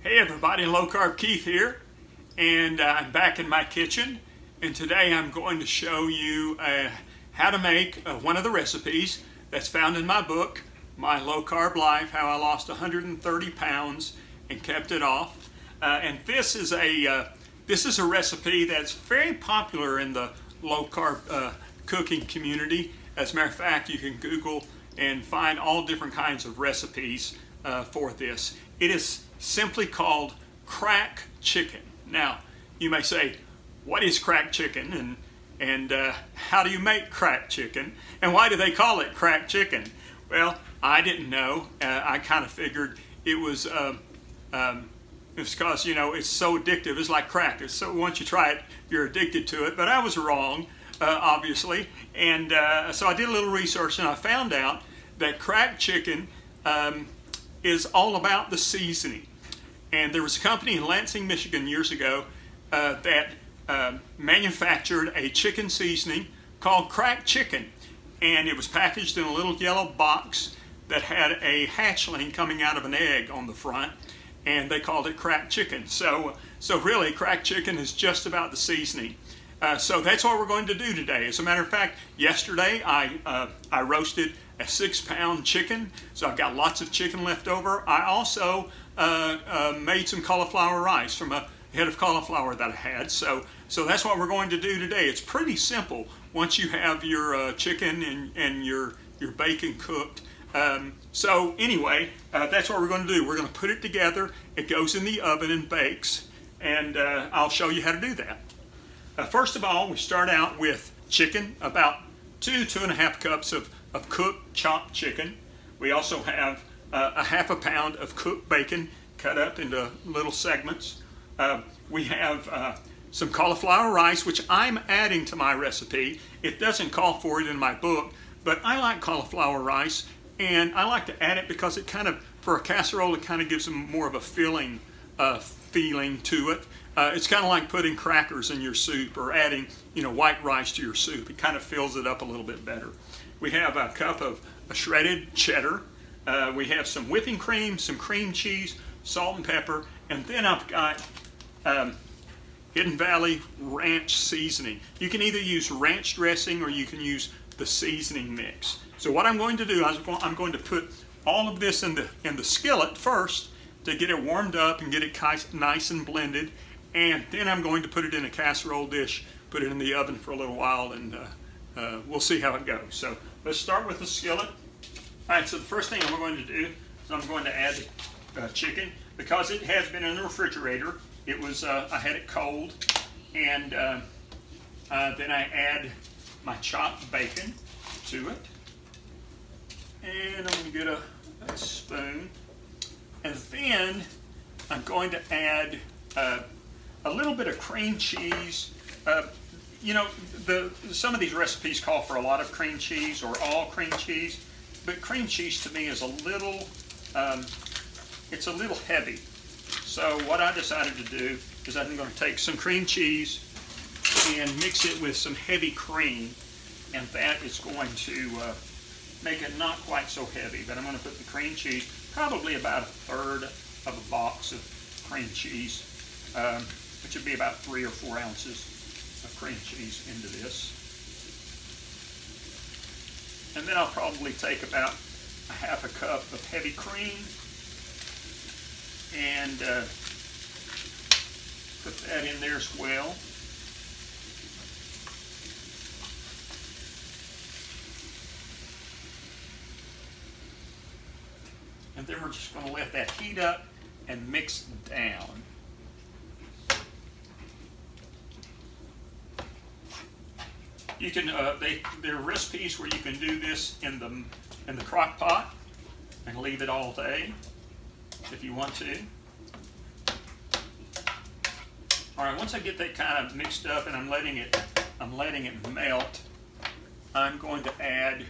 Hey everybody, Low Carb Keith here, and I'm back in my kitchen, and today I'm going to show you how to make one of the recipes that's found in my book, My Low Carb Life, How I Lost 130 Pounds and Kept It Off. And this is a recipe that's very popular in the low carb cooking community. As a matter of fact, you can Google and find all different kinds of recipes for this. It is simply called crack chicken. Now, you may say, what is crack chicken, and how do you make crack chicken, and why do they call it crack chicken? Well, I didn't know. I kind of figured it was because, you know, it's so addictive. It's like crack. So once you try it, you're addicted to it. But I was wrong, obviously. And so I did a little research, and I found out that crack chicken is all about the seasoning. And there was a company in Lansing, Michigan years ago that manufactured a chicken seasoning called crack chicken. And it was packaged in a little yellow box that had a hatchling coming out of an egg on the front. And they called it crack chicken. So really, crack chicken is just about the seasoning. So that's what we're going to do today. As a matter of fact, yesterday I roasted a 6-pound chicken, so I've got lots of chicken left over. I also made some cauliflower rice from a head of cauliflower that I had. So that's what we're going to do today. It's pretty simple once you have your chicken and your bacon cooked. So anyway, that's what we're going to do. We're going to put it together. It goes in the oven and bakes, and I'll show you how to do that. First of all, we start out with chicken, about 2.5 cups of cooked chopped chicken. We also have a half a pound of cooked bacon cut up into little segments. We have some cauliflower rice, which I'm adding to my recipe. It doesn't call for it in my book, but I like cauliflower rice, and I like to add it because it kind of, for a casserole, it kind of gives them more of a filling feeling to it. It's kind of like putting crackers in your soup or adding, white rice to your soup. It kind of fills it up a little bit better. We have a cup of shredded cheddar. We have some whipping cream, some cream cheese, salt and pepper, and then I've got Hidden Valley ranch seasoning. You can either use ranch dressing or you can use the seasoning mix. So what I'm going to do is I'm going to put all of this in the skillet first to get it warmed up and get it nice and blended, and then I'm going to put it in a casserole dish, put it in the oven for a little while, and we'll see how it goes. So let's start with the skillet. All right, so the first thing we're going to do is I'm going to add chicken. Because it has been in the refrigerator, it was I had it cold, and then I add my chopped bacon to it. And I'm going to get a spoon. And then I'm going to add a little bit of cream cheese. Some of these recipes call for a lot of cream cheese or all cream cheese, but cream cheese to me is it's a little heavy. So what I decided to do is I'm going to take some cream cheese and mix it with some heavy cream, and that is going to make it not quite so heavy. But I'm going to put the cream cheese, probably about a third of a box of cream cheese, which would be about 3 or 4 ounces of cream cheese into this. And then I'll probably take about a half a cup of heavy cream and put that in there as well. And then we're just going to let that heat up and mix down. You can there are recipes where you can do this in the crock pot and leave it all day if you want to. All right, once I get that kind of mixed up and I'm letting it melt, I'm going to add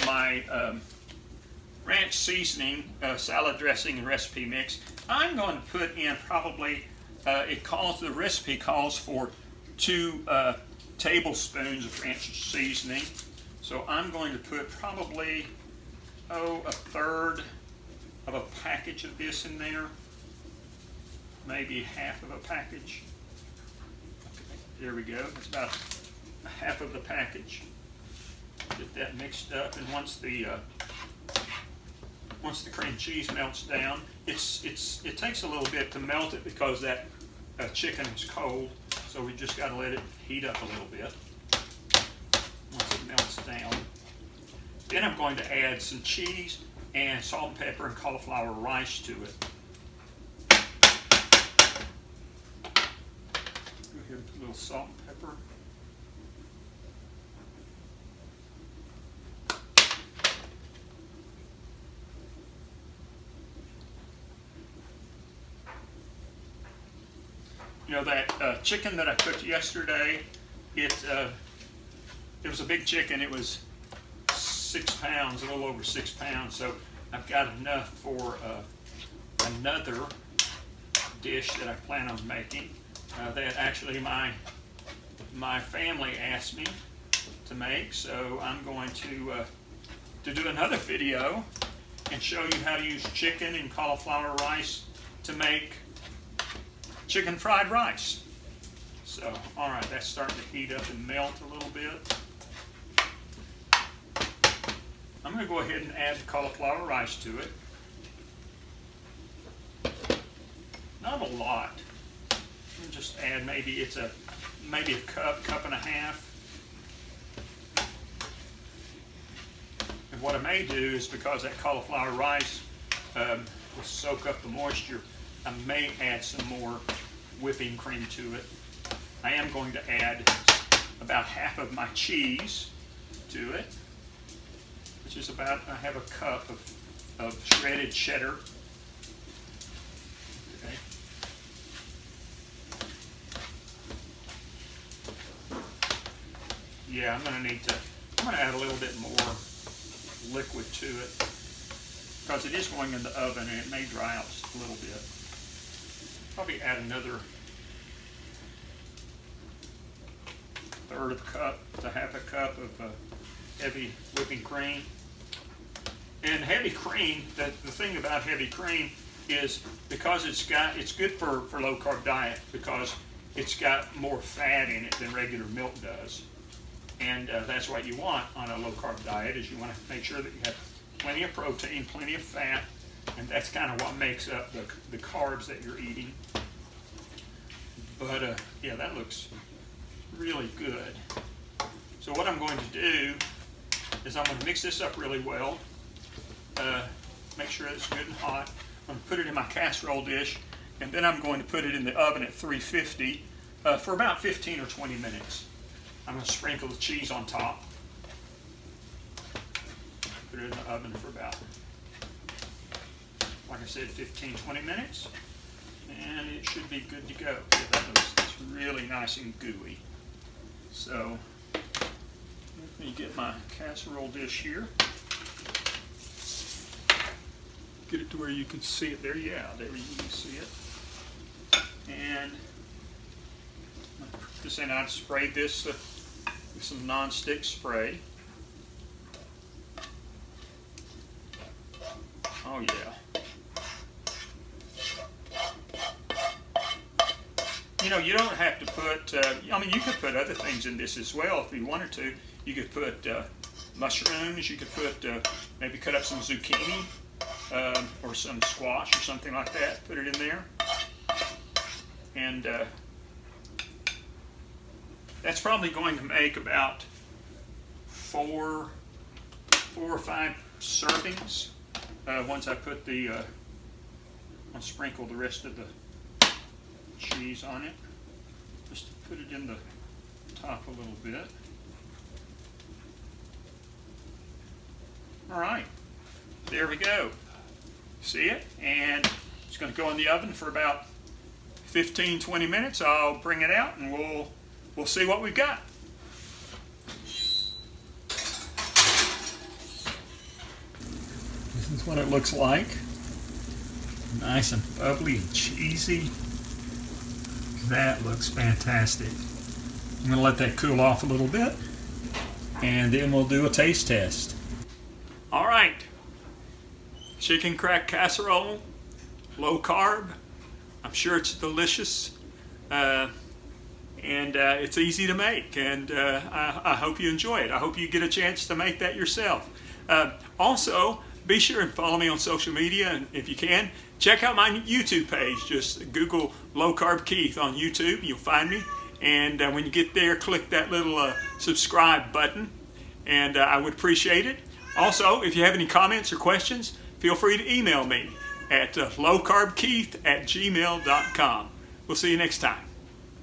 my ranch seasoning, salad dressing, and recipe mix. I'm going to put in probably the recipe calls for 2 tablespoons of ranch seasoning. So I'm going to put probably a third of a package of this in there. maybe half of a package. Okay, there we go. That's about half of the package. Get that mixed up, and once the cream cheese melts down, it takes a little bit to melt it because that chicken is cold, so we just got to let it heat up a little bit. Once it melts down, then I'm going to add some cheese and salt and pepper and cauliflower rice to it. Go ahead with a little salt and pepper. You know, that chicken that I cooked yesterday, it was a big chicken. It was 6 pounds, a little over 6 pounds. So I've got enough for another dish that I plan on making. That actually my family asked me to make. So I'm going to do another video and show you how to use chicken and cauliflower rice to make chicken fried rice. So, all right, that's starting to heat up and melt a little bit. I'm going to go ahead and add the cauliflower rice to it. Not a lot. I'm just add maybe a cup and a half. And what I may do is, because that cauliflower rice will soak up the moisture, I may add some more whipping cream to it. I am going to add about half of my cheese to it, which is about, I have a cup of shredded cheddar. Okay. Yeah, I'm going to add a little bit more liquid to it, because it is going in the oven and it may dry out just a little bit. Probably add another third of a cup to half a cup of heavy whipping cream. And heavy cream, the thing about heavy cream is because it's good for low carb diet, because it's got more fat in it than regular milk does. And that's what you want on a low carb diet, is you want to make sure that you have plenty of protein, plenty of fat, and that's kind of what makes up the carbs that you're eating. But yeah, that looks really good. So what I'm going to do is I'm going to mix this up really well, make sure it's good and hot. I'm going to put it in my casserole dish, and then I'm going to put it in the oven at 350 for about 15 or 20 minutes. I'm going to sprinkle the cheese on top. Put it in the oven for about, like I said, 15, 20 minutes. And it should be good to go. Yeah, that's really nice and gooey. So, let me get my casserole dish here. Get it to where you can see it there. Yeah, there you can see it. And put this in. I've sprayed this with some non-stick spray. Oh yeah. You know, you don't have to put, I mean, you could put other things in this as well if you wanted to. You could put mushrooms, you could put, maybe cut up some zucchini or some squash or something like that, put it in there. And that's probably going to make about 4 or 5 servings once I put I'll sprinkle the rest of the cheese on it. Just put it in the top a little bit. All right, there we go. See it? And it's going to go in the oven for about 15-20 minutes. I'll bring it out and we'll see what we've got. This is what it looks like. Nice and bubbly and cheesy. That looks fantastic. I'm going to let that cool off a little bit, and then we'll do a taste test. All right, chicken crack casserole, low carb. I'm sure it's delicious, and it's easy to make, and I hope you enjoy it. I hope you get a chance to make that yourself. Also, be sure and follow me on social media, and if you can, check out my YouTube page. Just Google Low Carb Keith on YouTube. You'll find me. And when you get there, click that little subscribe button, and I would appreciate it. Also, if you have any comments or questions, feel free to email me at lowcarbkeith@gmail.com. We'll see you next time.